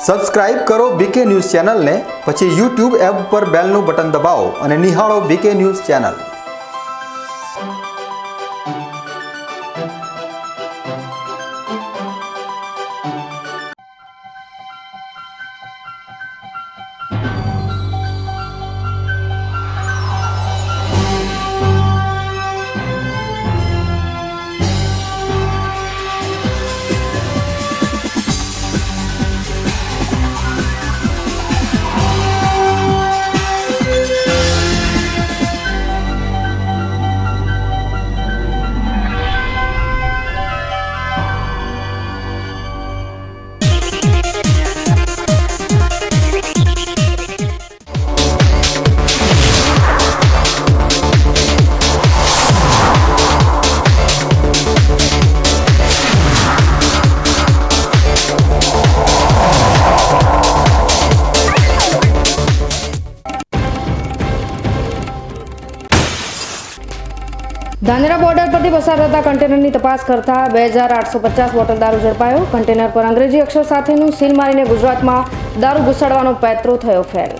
Subscribe કરો બીકે news ચેનલને, પછી YouTube એપ પર બેલનું બટન દબાવો અને નિહાળો BK news channel. Dhanera border પરથી પસાર થતા કન્ટેનરની તપાસ કરતા 2850 બોટલ દારૂ ઝડપાયો। કન્ટેનર પર અંગ્રેજી અક્ષર સાથેનું સીલ મારીને ગુજરાતમાં દારૂ ઘુસાડવાનો પેત્રો થયો ફેલ।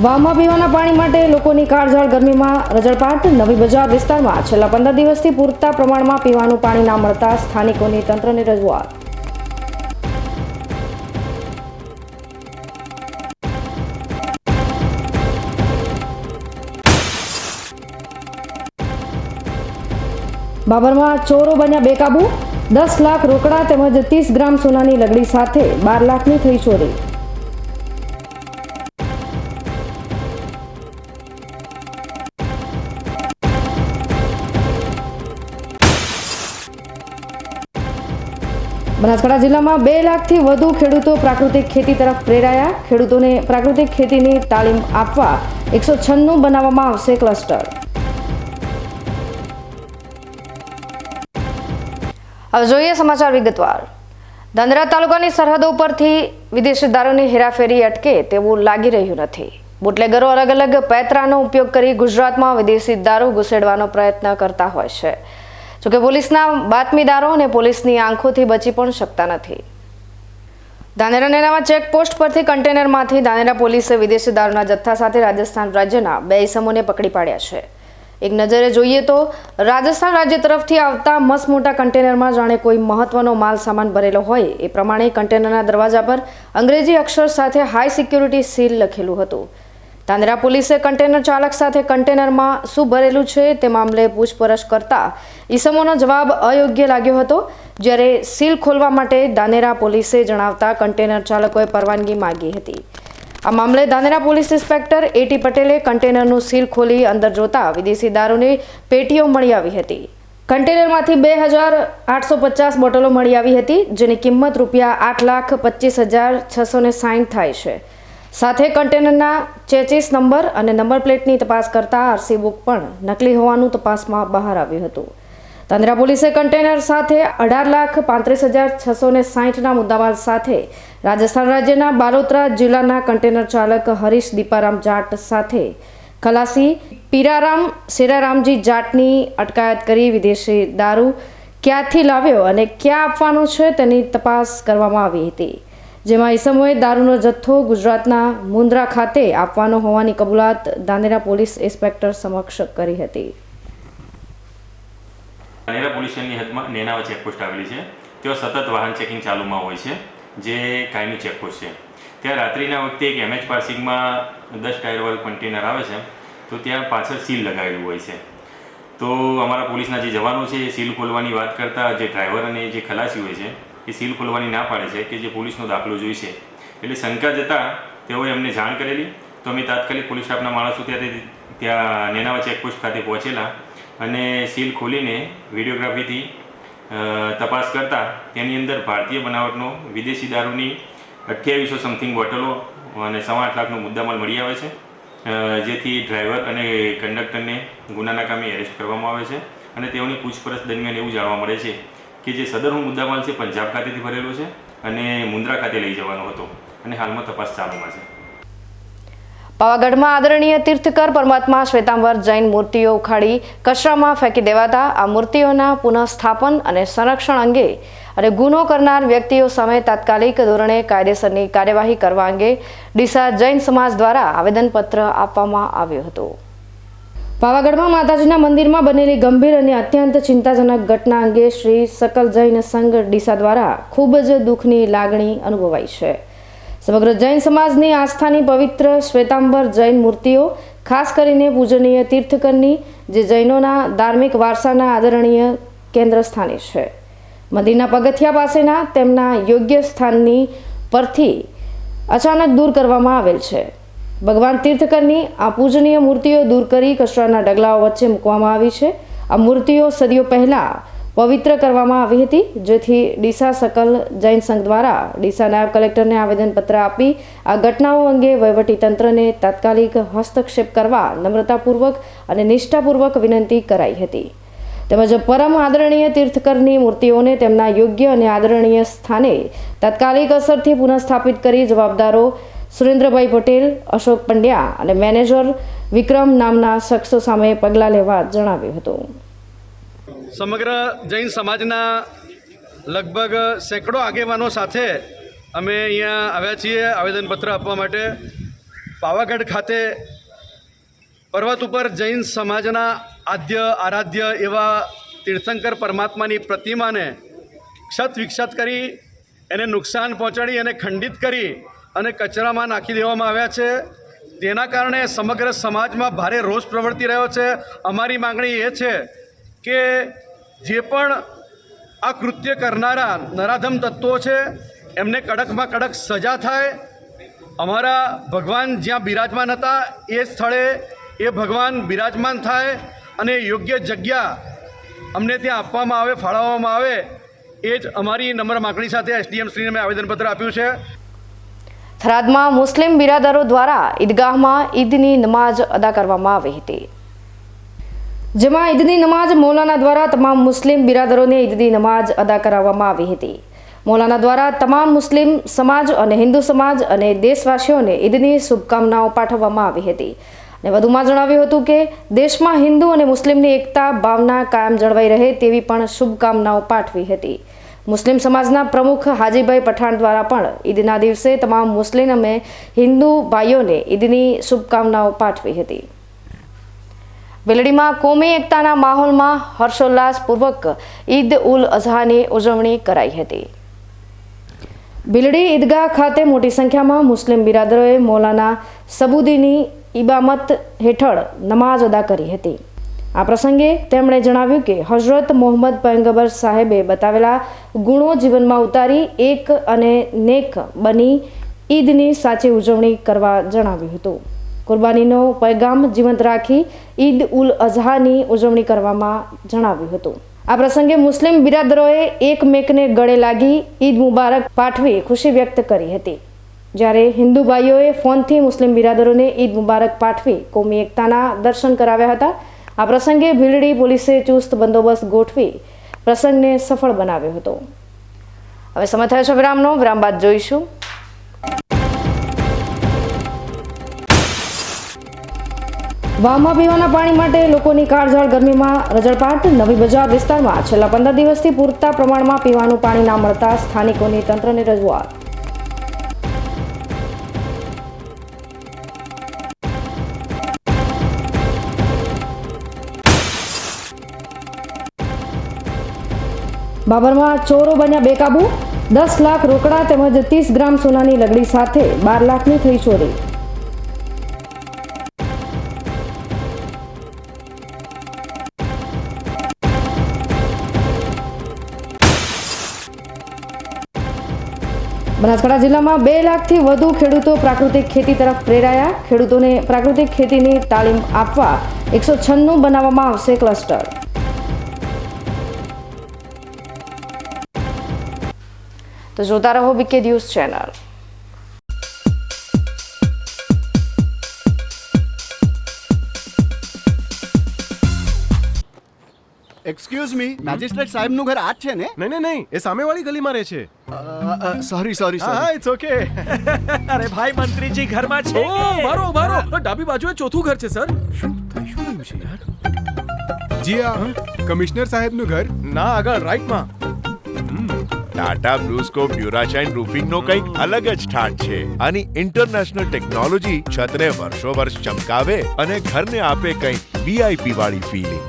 વાવમાં પીવાના પાણી માટે લોકોની કાળઝાળ ગરમીમાં રજળપાટ। નવી બજાર વિસ્તારમાં છેલ્લા 15 દિવસથી પૂરતા પ્રમાણમાં પીવાનું પાણી ના મળતા સ્થાનિકોની તંત્રને રજૂઆત। બાબરમાં ચોરો બન્યા બેકાબુ। 10 લાખ રોકડા તેમજ 30 ગ્રામ સોનાની લગડી સાથે 12 લાખની થઈ ચોરી। બનાસકાંઠા જિલ્લામાં 2 લાખથી વધુ ખેડૂતો પ્રાકૃતિક ખેતી તરફ પ્રેરાયા। ખેડૂતોને પ્રાકૃતિક ખેતીની તાલીમ આપવા 196 બનાવવામાં આવશે ક્લસ્ટર। હવે જોઈએ સમાચાર વિગતવાર। ધાનેરા તાલુકાની સરહદો પરથી વિદેશી દારૂની હેરાફેરી અટકે તેવું લાગી રહ્યું નથી। બુટલેગરો અલગ અલગ પેંતરાનો ઉપયોગ કરી ગુજરાતમાં વિદેશી દારૂ ઘુસેડવાનો પ્રયત્ન કરતા હોય છે, જોકે પોલીસના બાતમીદારો અને પોલીસની આંખોથી બચી પણ શકતા નથી। ધાનેરા નેનાવા ચેકપોસ્ટ પરથી કન્ટેનરમાંથી ધાનેરા પોલીસે વિદેશી દારૂના જથ્થા સાથે રાજસ્થાન રાજ્યના 2 ઇસમોને પકડી પાડ્યા છે। એક નજરે જોઈએ તો રાજસ્થાન રાજ્ય તરફથી આવતા મસ્ત મોટા કન્ટેનરમાં જાણે કોઈ મહત્વનો માલ સામાન ભરેલો હોય એ પ્રમાણે કન્ટેનરના દરવાજા પર અંગ્રેજી અક્ષર સાથે હાઈ સિક્યુરિટી સીલ લખેલું હતું। ધાનેરા પોલીસે કન્ટેનર ચાલક સાથે કન્ટેનરમાં શું ભરેલું છે તે મામલે પૂછપરછ કરતા ઈસમોનો જવાબ અયોગ્ય લાગ્યો હતો, જ્યારે સીલ ખોલવા માટે ધાનેરા પોલીસે જણાવતા કન્ટેનર ચાલકોએ પરવાનગી માંગી હતી। આ મામલે ધાનેરા પોલીસ ઇન્સ્પેક્ટર એટી પટેલે કન્ટેનરનું સીલ ખોલી અંદર જોતા વિદેશી દારૂની પેટીઓ મળી આવી હતી। કન્ટેનરમાંથી 2850 બોટલો મળી આવી હતી, જેની કિંમત ₹8,25,660 થાય છે। સાથે કન્ટેનરના ચેચિસ નંબર અને નંબર પ્લેટની તપાસ કરતા આરસી બુક પણ નકલી હોવાનું તપાસમાં બહાર આવ્યું હતું। ધાનેરા પોલીસે કન્ટેનર સાથે 18,35,660ના મુદ્દામાલ સાથે રાજસ્થાન રાજ્યના બાલોતરા જિલ્લાના કન્ટેનર ચાલક હરીશ દીપારામ જાટ સાથે ખલાસી પીરારામ શેરારામજી જાટની અટકાયત કરી વિદેશી દારૂ ક્યાંથી લાવ્યો અને ક્યાં આપવાનો છે તેની તપાસ કરવામાં આવી હતી, જેમાં ઈસમોએ દારૂનો જથ્થો ગુજરાતના મુન્દ્રા ખાતે આપવાનો હોવાની કબૂલાત ધાનેરા પોલીસ ઇન્સ્પેક્ટર સમક્ષ કરી હતી। ધાનેરા પોલીસ સ્ટેશનની હદમાં નેનાવા ચેકપોસ્ટ આવેલી છે। તેઓ સતત વાહન ચેકિંગ ચાલુમાં હોય છે, જે કાયમી ચેકપોસ્ટ છે। ત્યાં રાત્રિના વખતે એક MH પાર્સિંગમાં 10 ટાયરવાળું કન્ટેનર આવે છે, તો ત્યાં પાછળ સીલ લગાવેલું હોય છે। તો અમારા પોલીસના જે જવાનો છે એ સીલ ખોલવાની વાત કરતાં જે ડ્રાઈવર અને જે ખલાસી હોય છે એ સીલ ખોલવાની ના પાડે છે કે જે પોલીસનો દાખલો જોઈશે। એટલે શંકા જતાં તેઓએ અમને જાણ કરેલી, તો અમે તાત્કાલિક પોલીસ સ્ટાફના માણસો ત્યાં નેનાવા ચેકપોસ્ટ ખાતે પહોંચેલા અને સીલ ખોલીને વિડીયોગ્રાફીથી તપાસ કરતાં તેની અંદર ભારતીય બનાવટનો વિદેશી દારૂની 2800 સમથિંગ બોટલો અને 8.25 લાખનો મુદ્દામાલ મળી આવે છે, જેથી ડ્રાઈવર અને કંડક્ટરને ગુનાના કામે એરેસ્ટ કરવામાં આવે છે। અને તેઓની પૂછપરછ દરમિયાન એવું જાણવા મળે છે કે જે સદરનો મુદ્દામાલ છે પંજાબ ખાતેથી ભરેલો છે અને મુન્દ્રા ખાતે લઈ જવાનો હતો અને હાલમાં તપાસ ચાલુમાં છે। પાવાગઢમાં આદરણીય તીર્થકર પરમાત્મા શ્વેતાંબર જૈન મૂર્તિઓ ઉખાડી કચરામાં ફેંકી દેવાતા આ મૂર્તિઓના પુનઃસ્થાપન અને સંરક્ષણ અંગે અને ગુનો કરનાર વ્યક્તિઓ સામે તાત્કાલિક ધોરણે કાયદેસરની કાર્યવાહી કરવા અંગે ડીસા જૈન સમાજ દ્વારા આવેદનપત્ર આપવામાં આવ્યું હતું. પાવાગઢમાં માતાજીના મંદિરમાં બનેલી ગંભીર અને અત્યંત ચિંતાજનક ઘટના અંગે શ્રી સકલ જૈન સંઘ ડીસા દ્વારા ખૂબ જ દુઃખની લાગણી અનુભવાઈ છે. સમગ્ર જૈન સમાજની આસ્થાની પવિત્ર શ્વેતાંબર જૈન મૂર્તિઓ ખાસ કરીને પૂજનીય તીર્થકરની જે જૈનોના ધાર્મિક વારસાના આદરણીય કેન્દ્ર સ્થાને છે. મંદિરના પગથિયા પાસેના તેમના યોગ્ય સ્થાનની પરથી અચાનક દૂર કરવામાં આવેલ છે. ભગવાન તીર્થકરની આ પૂજનીય મૂર્તિઓ દૂર કરી કચરાના ઢગલાઓ વચ્ચે મૂકવામાં આવી છે. આ મૂર્તિઓ સદીઓ પહેલા પવિત્ર કરવામાં આવી હતી, જેથી ડીસા સકલ જૈન સંઘ દ્વારા ડીસા નાયબ કલેક્ટરને આવેદનપત્ર આપી આ ઘટનાઓ અંગે વહીવટીતંત્રને તાત્કાલિક હસ્તક્ષેપ કરવા નમ્રતાપૂર્વક અને નિષ્ઠાપૂર્વક વિનંતી કરાઈ હતી. તેમજ પરમ આદરણીય તીર્થકરની મૂર્તિઓને તેમના યોગ્ય અને આદરણીય સ્થાને તાત્કાલિક અસરથી પુનઃસ્થાપિત કરી જવાબદારો સુરેન્દ્રભાઈ પટેલ, અશોક પંડ્યા અને મેનેજર વિક્રમ નામના શખ્સો સામે પગલાં લેવા જણાવ્યું હતું. સમગ્ર જૈન સમાજના લગભગ સેંકડો આગેવાનો સાથે અમે અહીંયા આવ્યા છીએ આવેદનપત્ર આપવા માટે. પાવાગઢ ખાતે પર્વત ઉપર જૈન સમાજના આરાધ્ય એવા તીર્થંકર પરમાત્માની પ્રતિમાને ક્ષત વિક્ષત કરી એને નુકસાન પહોંચાડી અને ખંડિત કરી અને કચરામાં નાખી દેવામાં આવ્યા છે. તેના કારણે સમગ્ર સમાજમાં ભારે રોષ પ્રવર્તી રહ્યો છે. અમારી માંગણી એ છે કે જે પણ આ કૃત્ય કરનારા નરાધમ તત્વો છે એમને કડકમાં કડક સજા થાય. અમારા ભગવાન જ્યાં બિરાજમાન હતા એ સ્થળે એ ભગવાન બિરાજમાન થાય અને યોગ્ય જગ્યા અમને ત્યાં આપવામાં આવે, ફાળવવામાં આવે, એ જ અમારી નમ્ર માગણી સાથે એસડીએમ શ્રીને મેં આવેદનપત્ર આપ્યું છે. થરાદમાં મુસ્લિમ બિરાદરો દ્વારા ઈદગાહમાં ઈદની નમાઝ અદા કરવામાં આવી હતી, જેમાં ઈદની નમાઝ મૌલાના દ્વારા તમામ મુસ્લિમ બિરાદરોને ઈદની નમાઝ અદા કરાવવામાં આવી હતી. મૌલાના દ્વારા તમામ મુસ્લિમ સમાજ અને હિન્દુ સમાજ અને દેશવાસીઓને ઈદની શુભકામનાઓ પાઠવવામાં આવી હતી અને વધુમાં જણાવ્યું હતું કે દેશમાં હિન્દુ અને મુસ્લિમની એકતા ભાવના કાયમ જળવાઈ રહે તેવી પણ શુભકામનાઓ પાઠવી હતી. મુસ્લિમ સમાજના પ્રમુખ હાજીભાઈ પઠાણ દ્વારા પણ ઈદના દિવસે તમામ મુસ્લિમ અને હિન્દુ ભાઈઓને ઈદની શુભકામનાઓ પાઠવી હતી. બેલડીમાં કોમી એકતાના માહોલમાં હર્ષોલ્લાસપૂર્વક ઈદ ઉલ અઝહાની ઉજવણી કરાઈ હતી. બેલડી ઈદગાહ ખાતે મોટી સંખ્યામાં મુસ્લિમ બિરાદરોએ મૌલાના સબુદ્દીની ઇબામત હેઠળ નમાઝ અદા કરી હતી. આ પ્રસંગે તેમણે જણાવ્યું કે હઝરત મોહમ્મદ પયગંબર સાહેબે બતાવેલા ગુણો જીવનમાં ઉતારી એક અને નેક બની ઈદની સાચી ઉજવણી કરવા જણાવ્યું હતું. કુરબાનીનો પૈગામ જીવંત રાખી ઈદ ઉલ અઝહાની ઉજવણી કરવામાં જણાવ્યું હતું. આ પ્રસંગે મુસ્લિમ બિરાદરોએ એકમેકને ગળે લાગી ઈદ મુબારક પાઠવી ખુશી વ્યક્ત કરી હતી, જ્યારે હિન્દુ ભાઈઓએ ફોનથી મુસ્લિમ બિરાદરોને ઈદ મુબારક પાઠવી કોમી એકતાના દર્શન કરાવ્યા હતા. આ પ્રસંગે ભીલડી પોલીસે ચુસ્ત બંદોબસ્ત ગોઠવી પ્રસંગને સફળ બનાવ્યો હતો. હવે સમય થયો છે વિરામનો. વિરામ બાદ જોઈશું વાવમાં પીવાના પાણી માટે લોકોની કાળઝાળ ગરમીમાં રજળપાટ. નવી બજાર વિસ્તારમાં છેલ્લા 15 દિવસથી પૂરતા પ્રમાણમાં પીવાનું પાણી ના મળતા સ્થાનિકોની તંત્રને રજૂઆત. બાબરમાં ચોરો બન્યા બેકાબુ. 10 લાખ રોકડા તેમજ 30 ગ્રામ સોનાની લગડી સાથે 12 લાખની થઈ ચોરી. બનાસકાંઠા જિલ્લામાં 2 લાખથી વધુ ખેડૂતો પ્રાકૃતિક ખેતી તરફ પ્રેરાયા. ખેડૂતોને પ્રાકૃતિક ખેતીની તાલીમ આપવા 196 બનાવવામાં આવશે ક્લસ્ટર. તો જોતા રહો BK news channel. Excuse me, magistrate સાહેબનું ઘર આ જ છે ને? નહીં એ સામેવાળી ગલીમાં રહે છે. સોરી હા ઇટ્સ ઓકે. અરે ભાઈ મંત્રીજી ઘરમાં છે ઓ મારો ડાબી બાજુએ ચોથું ઘર છે સર. શું થયું છે યાર? જી આ કમિશનર સાહેબનું ઘર. ના આગળ રાઈટમાં. ટાટા બ્લુસ્કોપ ડ્યુરાશાઇન રૂફિંગનો કંઈક અલગ જ ઠાટ છે. આની ઇન્ટરનેશનલ ટેકનોલોજી છતને વર્ષો વર્ષ ચમકાવે અને ઘરને આપે કંઈક વીઆઈપી વાળી ફીલિંગ.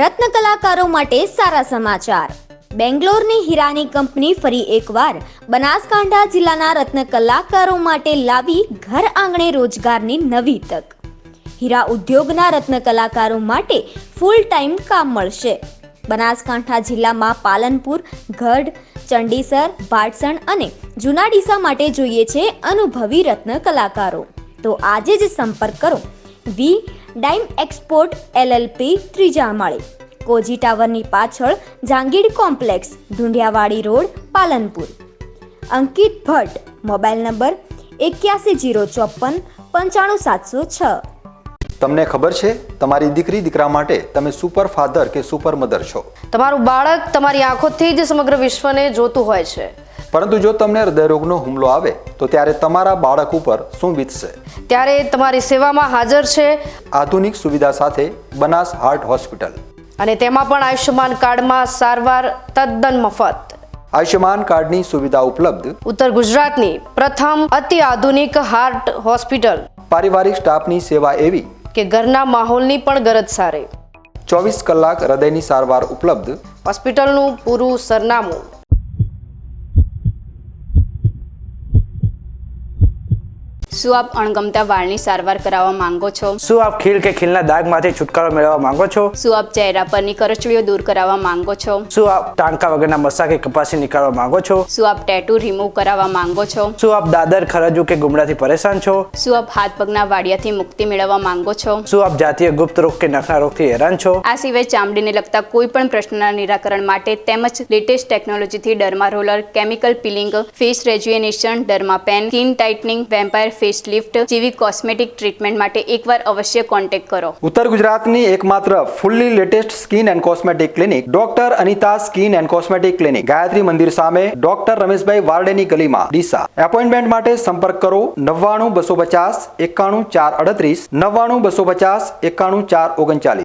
રત્ન કલાકારો માટે સારા સમાચાર. બેંગ્લોરની હીરાની કંપની ફરી એકવાર બનાસકાંઠા જિલ્લાના રત્ન કલાકારો માટે લાવી ઘર આંગણે રોજગારની નવી તક. હીરા ઉદ્યોગના રત્ન કલાકારો માટે ફૂલ ટાઈમ કામ મળશે. બનાસકાંઠા જિલ્લામાં પાલનપુર, ગઢ, ચંડીસર, ભાટસણ અને જૂના ડીસા માટે જોઈએ છે અનુભવી રત્ન કલાકારો. તો આજે જ સંપર્ક કરો વી ડાઇમ એક્સપોર્ટ LLP, ત્રીજા માળે, કોજી ટાવરની પાછળ, જાંગીડ કોમ્પ્લેક્સ, ઢુંડિયાવાડી રોડ, પાલનપુર. અંકિત ભટ્ટ, મોબાઈલ નંબર 8104 95706. તમને ખબર છે તમારી દીકરી દીકરા માટે તમે સુપર ફાધર કે સુપર મધર છો. તમારું બાળક તમારી આંખોથી જ સમગ્ર વિશ્વને જોતું હોય છે. પરંતુ જો તમને હૃદયરોગનો હુમલો આવે તો ત્યારે તમારા બાળક ઉપર શું વીતશે? ત્યારે તમારી સેવામાં હાજર છે આધુનિક સુવિધા સાથે બનાસ હાર્ટ હોસ્પિટલ. અને તેમાં પણ આયુષ્યમાન કાર્ડમાં સારવાર તદ્દન મફત. આયુષ્યમાન કાર્ડની સુવિધા ઉપલબ્ધ. ઉત્તર ગુજરાતની પ્રથમ અતિ આધુનિક હાર્ટ હોસ્પિટલ. પારિવારિક સ્ટાફની સેવા એવી કે ઘરના માહોલની પણ ગરજ સારે. 24 કલાક હૃદયની સારવાર ઉપલબ્ધ. હોસ્પિટલનું પૂરું સરનામું. શું આપ અણગમતા વાળની સારવાર કરાવવા માંગો છો? શું આપ ખીલ કે ખીલના દાગમાંથી છુટકારો મેળવવા માંગો છો? શું આપ ચહેરા પરની કરચલીઓ દૂર કરાવવા માંગો છો? શું આપ ટાંકા વગરના મસા કે કપાસી નીકાળવા માંગો છો? શું આપ ટેટુ રિમૂવ કરાવવા માંગો છો? શું આપ દાદર, ખરજુ કે ગુમડાથી પરેશાન છો? શું આપ હાથ પગના વાડિયાથી મુક્તિ મેળવવા માંગો છો? શું આપ જાતીય ગુપ્ત રોગ કે નખના રોગથી હેરાન છો? આ સિવાય ચામડીને લગતા કોઈ પણ પ્રશ્નના નિરાકરણ માટે તેમજ લેટેસ્ટ ટેકનોલોજીથી derma roller, chemical peeling, face rejuvenation, derma pen, skin tightening, vampire face lift જેવી કોસ્મેટિક ટ્રીટમેન્ટ માટે એકવાર અવશ્ય કોન્ટેક્ટ કરો. ઉત્તર ગુજરાતની એકમાત્ર fully latest skin and cosmetic clinic doctor Anita skin and cosmetic clinic, Gayatri Mandir સામે, ડોક્ટર રમેશભાઈ વારડેની ગલીમાં, ડીસા. એપોઇન્ટમેન્ટ માટે સંપર્ક કરો 99 250 91 438, 99 250 91 439.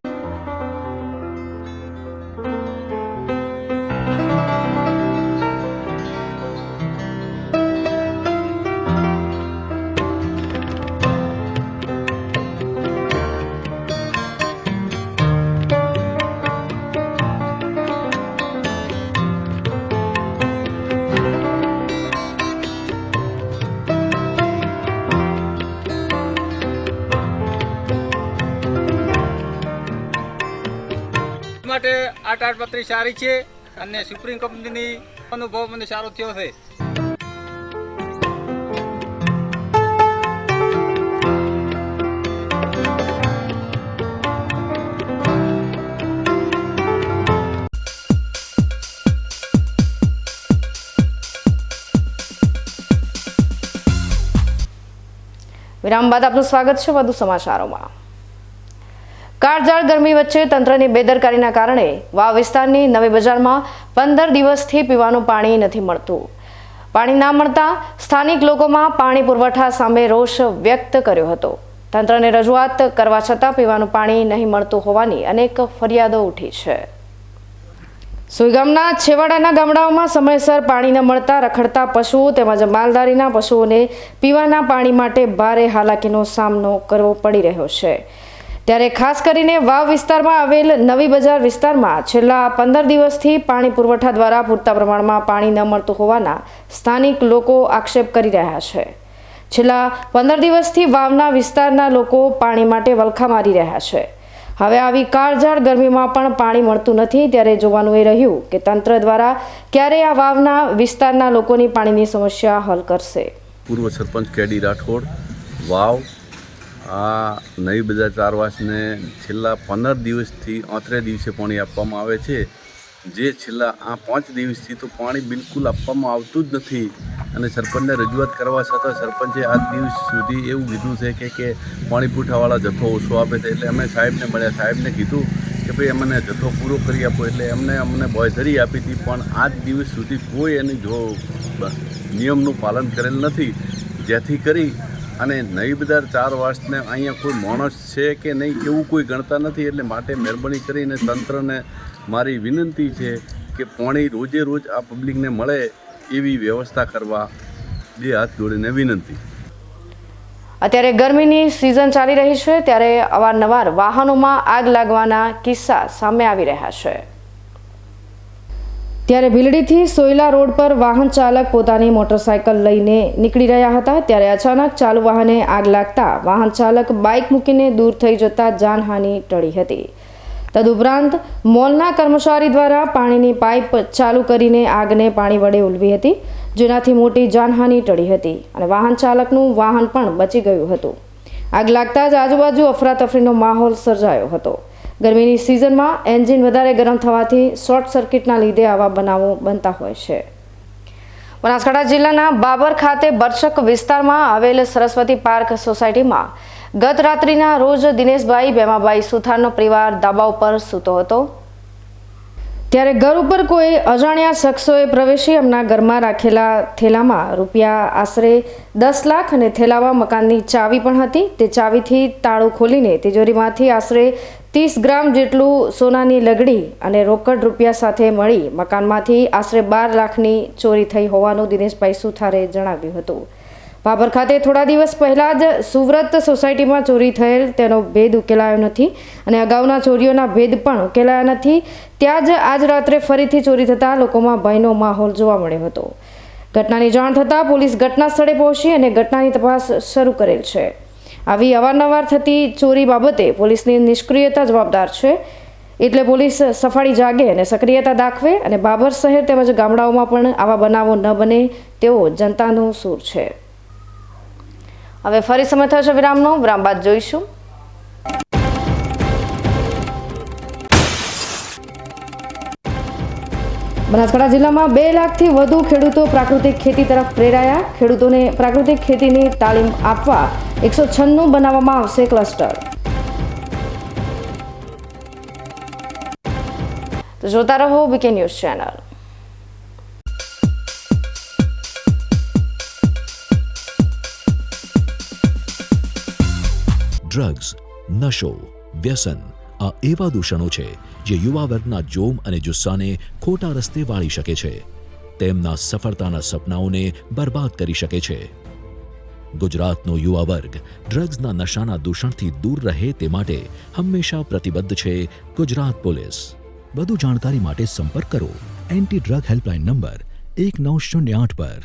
માટે આ તાડપત્રી સારી છે અને સુપ્રીમ કંપનીની અનુભવ મને સારો થયો છે. વિરામ બાદ આપનું સ્વાગત છે વધુ સમાચારોમાં. કાળઝાળ ગરમી વચ્ચે તંત્રની બેદરકારીના કારણે વાવ વિસ્તારની નવી બજારમાં 15 દિવસથી પીવાનું પાણી નથી મળતું. પાણી ના મળતા સ્થાનિક લોકોમાં પાણી પુરવઠા સામે રોષ વ્યક્ત કર્યો હતો. તંત્રને રજૂઆત કરવા છતાં પીવાનું પાણી નહીં મળતું હોવાની અનેક ફરિયાદો ઉઠી છે. સુઈગામના છેવાડાના ગામડાઓમાં સમયસર પાણી ન મળતા રખડતા પશુઓ તેમજ માલધારીના પશુઓને પીવાના પાણી માટે ભારે હાલાકીનો સામનો કરવો પડી રહ્યો છે. ત્યારે ખાસ કરીને વાવ વિસ્તારમાં આવેલ નવી બજાર વિસ્તારમાં છેલ્લા 15 દિવસથી પાણી પુરવઠા દ્વારા પૂરતા પ્રમાણમાં પાણી ન મળતું હોવાના સ્થાનિક લોકો આક્ષેપ કરી રહ્યા છે. છેલ્લા 15 દિવસથી વાવના વિસ્તારના લોકો પાણી માટે વલખા મારી રહ્યા છે. હવે આવી કાળઝાળ ગરમીમાં પણ પાણી મળતું નથી. ત્યારે જોવાનું એ રહ્યું કે તંત્ર દ્વારા ક્યારે આ વાવના વિસ્તારના લોકોની પાણીની સમસ્યા હલ કરશે. પૂર્વ સરપંચ કેડી રાઠોડ, વાવ. આ નવી બજાર ચારવાસને છેલ્લા 15 દિવસથી 33 દિવસે પાણી આપવામાં આવે છે, જે છેલ્લા આ 5 દિવસથી તો પાણી બિલકુલ આપવામાં આવતું જ નથી. અને સરપંચને રજૂઆત કરવા છતાં સરપંચે આજ દિવસ સુધી એવું કીધું છે કે પાણી પૂઠાવાળા જથ્થો ઓછો આપે છે. એટલે અમે સાહેબને મળ્યા, સાહેબને કીધું કે ભાઈ અમને જથ્થો પૂરો કરી આપો. એટલે અમને બોયધરી આપી હતી, પણ આજ દિવસ સુધી કોઈ એની નિયમનું પાલન કરેલ નથી. જેથી કરી અને નવી બજાર 4 વર્ષને અહીંયા કોઈ માણસ છે કે નહીં એવું કોઈ ગણતા નથી. એટલે માટે મહેરબાની કરીને તંત્રને મારી વિનંતી છે કે પાણી રોજે રોજ આ પબ્લિકને મળે એવી વ્યવસ્થા કરવા બે હાથ જોડીને વિનંતી. અત્યારે ગરમીની સિઝન ચાલી રહી છે, ત્યારે અવારનવાર વાહનોમાં આગ લાગવાના કિસ્સા સામે આવી રહ્યા છે. ત્યારે ભીલડીથી સોયલા રોડ પર વાહન ચાલક પોતાની મોટરસાયકલ લઈને નીકળી રહ્યા હતા, ત્યારે અચાનક ચાલુ વાહને આગ લાગતા વાહન ચાલક બાઇક મૂકીને દૂર થઈ જતા જાનહાનિ ટળી હતી. તદુપરાંત મોલના કર્મચારી દ્વારા પાણીની પાઇપ ચાલુ કરીને આગને પાણી વડે ઉલવી હતી, જેનાથી મોટી જાનહાનિ ટળી હતી અને વાહન ચાલકનું વાહન પણ બચી ગયું હતું. આગ લાગતા જ આજુબાજુ અફરાતફરીનો માહોલ સર્જાયો હતો. ગરમીની સિઝનમાં એન્જિન વધારે ગરમ થવાથી શોર્ટ સર્કિટના લીધે આવા બનાવો બનતા હોય છે. બનાસકાંઠા જિલ્લાના બાબર ખાતે બરછક વિસ્તારમાં આવેલ સરસ્વતી પાર્ક સોસાયટીમાં ગત રાત્રિના રોજ દિનેશભાઈ ભેમાભાઈ સુથારનો પરિવાર ધાબા ઉપર સૂતો હતો, ત્યારે ઘર ઉપર કોઈ અજાણ્યા શખ્સોએ પ્રવેશી એમના ઘરમાં રાખેલા થેલામાં રૂપિયા આશરે 10 લાખ અને થેલામાં મકાનની ચાવી પણ હતી. તે ચાવીથી તાળું ખોલીને તિજોરીમાંથી આશરે 30 ગ્રામ જેટલું સોનાની લગડી અને રોકડ રૂપિયા સાથે મળી મકાનમાંથી આશરે 12 લાખની ચોરી થઈ હોવાનું દિનેશભાઈ સુથારે જણાવ્યું હતું. બાબર ખાતે થોડા દિવસ પહેલા જ સુવ્રત સોસાયટીમાં ચોરી થયેલ તેનો ભેદ ઉકેલાયો નથી અને અગાઉના ચોરીઓના ભેદ પણ ઉકેલાયા નથી. ત્યાં જ આજ રાત્રે ફરીથી ચોરી થતાં લોકોમાં ભયનો માહોલ જોવા મળ્યો હતો. ઘટનાની જાણ થતાં પોલીસ ઘટના સ્થળે પહોંચી અને ઘટનાની તપાસ શરૂ કરેલ છે. આવી અવારનવાર થતી ચોરી બાબતે પોલીસની નિષ્ક્રિયતા જવાબદાર છે, એટલે પોલીસ સફાળી જાગે અને સક્રિયતા દાખવે અને બાબર શહેર તેમજ ગામડાઓમાં પણ આવા બનાવો ન બને તેવો જનતાનો સૂર છે. હવે ફરી સમય થશે વિરામનો. વિરામ બાદ જોઈશું. બનાસકાંઠા જિલ્લામાં 2 લાખથી વધુ ખેડૂતો પ્રાકૃતિક ખેતી તરફ પ્રેરાયા. ખેડૂતોને પ્રાકૃતિક ખેતીની તાલીમ આપવા 196 બનાવવામાં આવશે ક્લસ્ટર. તો જોતા રહો બીકે ન્યૂઝ ચેનલ. ડ્રગ્સ, નશો, વ્યસન આ એવા દૂષણો છે જે યુવા વર્ગના જોમ અને જુસ્સાને ખોટા રસ્તે વાળી શકે છે, તેમના સફળતાના સપનાઓને બરબાદ કરી શકે છે. ગુજરાતનો યુવા વર્ગ ડ્રગ્સના નશાના દૂષણથી દૂર રહે તે માટે હંમેશા પ્રતિબદ્ધ છે ગુજરાત પોલીસ. વધુ જાણકારી માટે સંપર્ક કરો એન્ટી ડ્રગ હેલ્પલાઇન નંબર 1908 પર.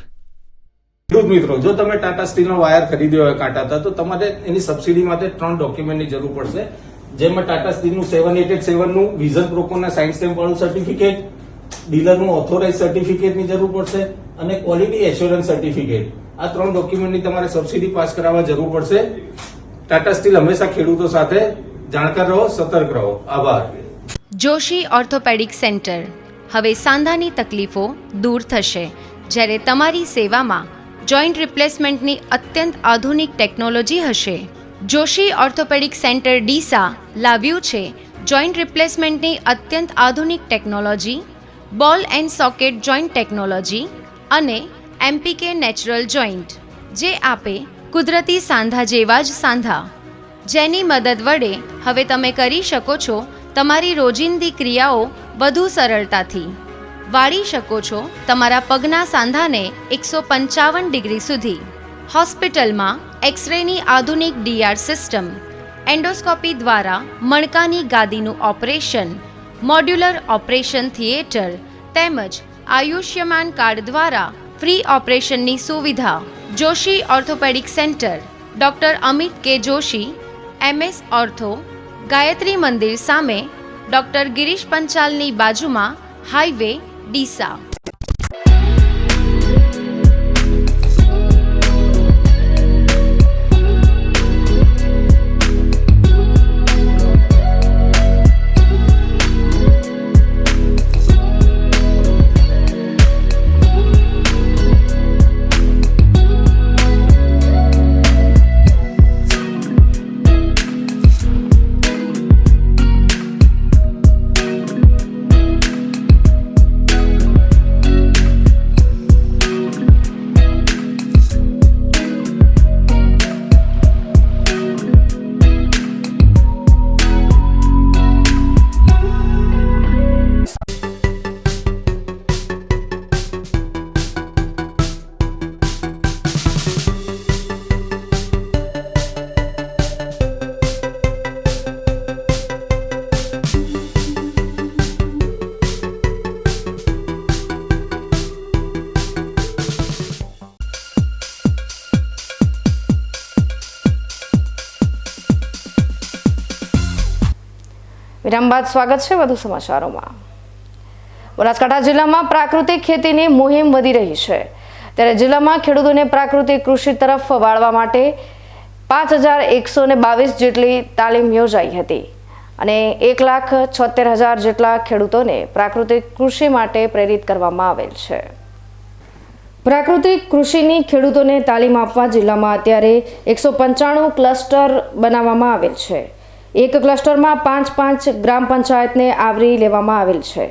ખેડૂત મિત્રો, જો તમે ટાટા સ્ટીલનો વાયર ખરીદ્યો હોય કાંટાતા, તો તમારે એની સબસિડી માટે 3 ડોક્યુમેન્ટની જરૂર પડશે, જેમાં ટાટા સ્ટીલનું 787 નું વિઝન પ્રોકોના સાઇન સ્ટેમ્પ વાળું સર્ટિફિકેટ, ડીલરનું ઓથોરાઇઝ સર્ટિફિકેટની જરૂર પડશે અને ક્વોલિટી એશ્યોરન્સ સર્ટિફિકેટ. આ 3 ડોક્યુમેન્ટની તમારે સબસિડી પાસ કરાવવા જરૂર પડશે. ટાટા સ્ટીલ હંમેશા ખેડૂતો સાથે. જાણકાર રહો, સતર્ક રહો. આભાર. Joshi orthopaedic centre. હવે સાંધાની તકલીફો દૂર થશે, જ્યારે તમારી સેવામાં જોઈન્ટ રિપ્લેસમેન્ટની અત્યંત આધુનિક ટેકનોલોજી હશે. જોશી ઓર્થોપેડિક સેન્ટર ડીસા લાવ્યું છે જોઈન્ટ રિપ્લેસમેન્ટની અત્યંત આધુનિક ટેકનોલોજી, બોલ એન્ડ સોકેટ જોઈન્ટ ટેકનોલોજી અને એમપીકે નેચરલ જોઈન્ટ, જે આપે કુદરતી સાંધા જેવા જ સાંધા, જેની મદદ વડે હવે તમે કરી શકો છો તમારી રોજિંદી ક્રિયાઓ વધુ સરળતાથી. વાળી શકો છો તમારા પગના સાંધાને 155 ડિગ્રી સુધી. હોસ્પિટલમાં એક્સરેની આધુનિક ડીઆર સિસ્ટમ, એન્ડોસ્કોપી દ્વારા મણકાની ગાદીનું ઓપરેશન, મોડ્યુલર ઓપરેશન થિયેટર તેમજ આયુષ્યમાન કાર્ડ દ્વારા ફ્રી ઓપરેશનની સુવિધા. Joshi orthopaedic centre, doctor Amit કે જોશી, MS ઓર્થો, ગાયત્રી મંદિર સામે, ડૉક્ટર ગિરીશ પંચાલની બાજુમાં, હાઈવે ડીસા. વિરામ બાદ સ્વાગત છે વધુ સમાચારોમાં. બનાસકાંઠા જિલ્લામાં પ્રાકૃતિક ખેતીની મુહિમ વધી રહી છે, ત્યારે જિલ્લામાં ખેડૂતોને પ્રાકૃતિક કૃષિ તરફ વાળવા માટે 5122 જેટલી તાલીમ યોજાઈ હતી અને 1,76,000 જેટલા ખેડૂતોને પ્રાકૃતિક કૃષિ માટે પ્રેરિત કરવામાં આવેલ છે. પ્રાકૃતિક કૃષિની ખેડૂતોને તાલીમ આપવા જિલ્લામાં અત્યારે 195 ક્લસ્ટર બનાવવામાં આવેલ છે. એક ક્લસ્ટરમાં 5 ગ્રામ પંચાયતને આવરી લેવામાં આવેલ છે,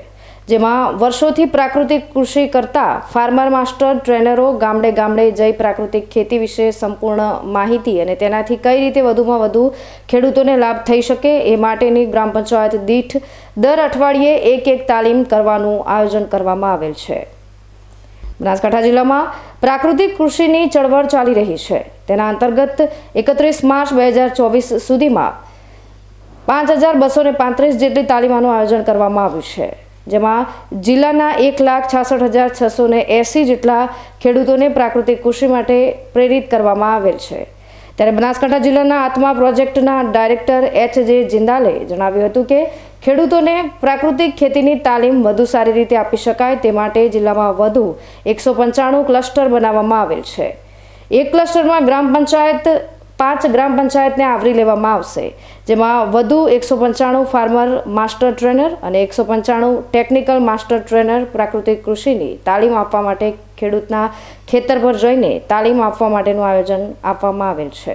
જેમાં વર્ષોથી પ્રાકૃતિક કૃષિ કરતા ફાર્મર માસ્ટર ટ્રેનરો ગામડે ગામડે જઈ પ્રાકૃતિક ખેતી વિશે સંપૂર્ણ માહિતી અને તેનાથી કઈ રીતે વધુમાં વધુ ખેડૂતોને લાભ થઈ શકે એ માટેની ગ્રામ પંચાયત દીઠ દર અઠવાડિયે એક તાલીમ કરવાનું આયોજન કરવામાં આવેલ છે. બનાસકાંઠા જિલ્લામાં પ્રાકૃતિક કૃષિની ચળવળ ચાલી રહી છે. તેના અંતર્ગત 31 માર્ચ 2024 સુધીમાં 5235 જેટલી તાલીમોનું આયોજન કરવામાં આવ્યું છે, જેમાં જિલ્લાના 1,66,680 જેટલા ખેડૂતોને પ્રાકૃતિક કૃષિ માટે પ્રેરિત કરવામાં આવેલ છે. ત્યારે બનાસકાંઠા જિલ્લાના આત્મા પ્રોજેક્ટના ડાયરેક્ટર H.J. જિંદાલે જણાવ્યું હતું કે ખેડૂતોને પ્રાકૃતિક ખેતીની તાલીમ વધુ સારી રીતે આપી શકાય તે માટે જિલ્લામાં વધુ 195 ક્લસ્ટર બનાવવામાં આવેલ છે. એક ક્લસ્ટરમાં ગ્રામ પંચાયત 5 ગ્રામ પંચાયતને આવરી લેવામાં આવશે, જેમાં વધુ 195 ફાર્મર માસ્ટર ટ્રેનર અને 195 ટેકનિકલ માસ્ટર ટ્રેનર પ્રાકૃતિક કૃષિની તાલીમ આપવા માટે ખેડૂતના ખેતર પર જઈને તાલીમ આપવા માટેનું આયોજન આપવામાં આવેલ છે.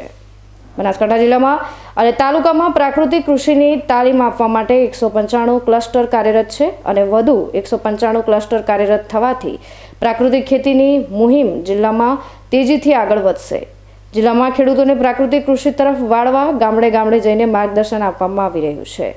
બનાસકાંઠા જિલ્લામાં અને તાલુકામાં પ્રાકૃતિક કૃષિની તાલીમ આપવા માટે 195 ક્લસ્ટર કાર્યરત છે અને વધુ 195 ક્લસ્ટર કાર્યરત થવાથી પ્રાકૃતિક ખેતીની મુહિમ જિલ્લામાં તેજીથી આગળ વધશે. જિલ્લામાં ખેડૂતોને પ્રાકૃતિક કૃષિ તરફ વાળવા ગામડે ગામડે જઈને માર્ગદર્શન આપવામાં આવી રહ્યું છે.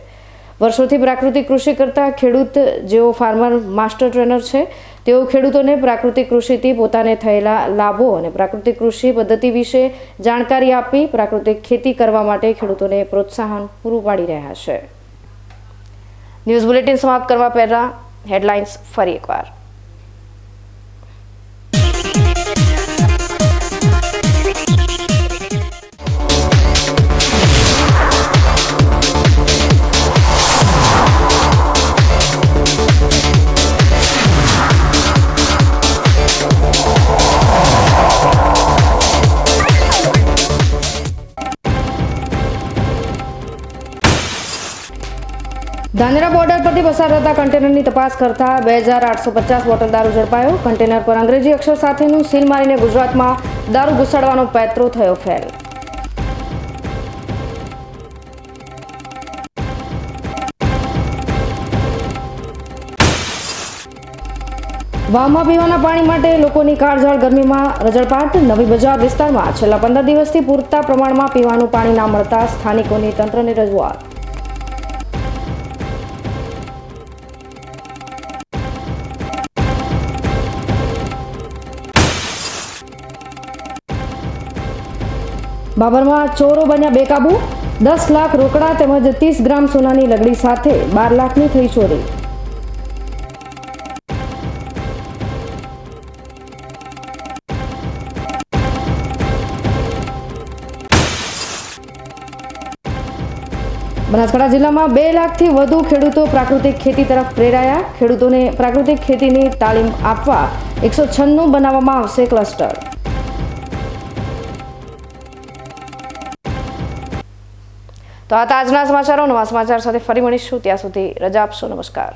વર્ષોથી પ્રાકૃતિક કૃષિ કરતા ખેડૂત જેઓ ફાર્મર માસ્ટર ટ્રેનર છે, તેઓ ખેડૂતોને પ્રાકૃતિક કૃષિથી પોતાને થયેલા લાભો અને પ્રાકૃતિક કૃષિ પદ્ધતિ વિશે જાણકારી આપી પ્રાકૃતિક ખેતી કરવા માટે ખેડૂતોને પ્રોત્સાહન પૂરું પાડી રહ્યા છે. ન્યૂઝ બુલેટિન સમાપ્ત કરવા પહેલા હેડલાઇન્સ ફરી એકવાર. ધાનેરા બોર્ડર પરથી પસાર થતા કન્ટેનરની તપાસ કરતા 2850 બોટલ દારૂ ઝડપાયો. કન્ટેનર પર અંગ્રેજી અક્ષર સાથેનું સીલ મારીને ગુજરાતમાં દારૂ ઘુસાડવાનો પેત્રો થયો ફેલ. વાવમાં પીવાના પાણી માટે લોકોની કાળઝાળ ગરમીમાં રજળપાટ. નવી બજાર વિસ્તારમાં છેલ્લા 15 દિવસથી પૂરતા પ્રમાણમાં પીવાનું પાણી ના મળતા સ્થાનિકોની તંત્રને રજૂઆત. બાબરમાં ચોરો બન્યા બેકાબુ. 10 લાખ રોકડા તેમજ 30 ગ્રામ સોનાની લગડી સાથે 12 લાખની થઈ ચોરી. બનાસકાંઠા જિલ્લામાં 2 લાખથી વધુ ખેડૂતો પ્રાકૃતિક ખેતી તરફ પ્રેરાયા. ખેડૂતોને પ્રાકૃતિક ખેતીની તાલીમ આપવા 196 બનાવવામાં આવશે ક્લસ્ટર. તો આ આજના સમાચારો. નવા સમાચાર સાથે ફરી મળીશું. ત્યાં સુધી રજા આપશો. નમસ્કાર.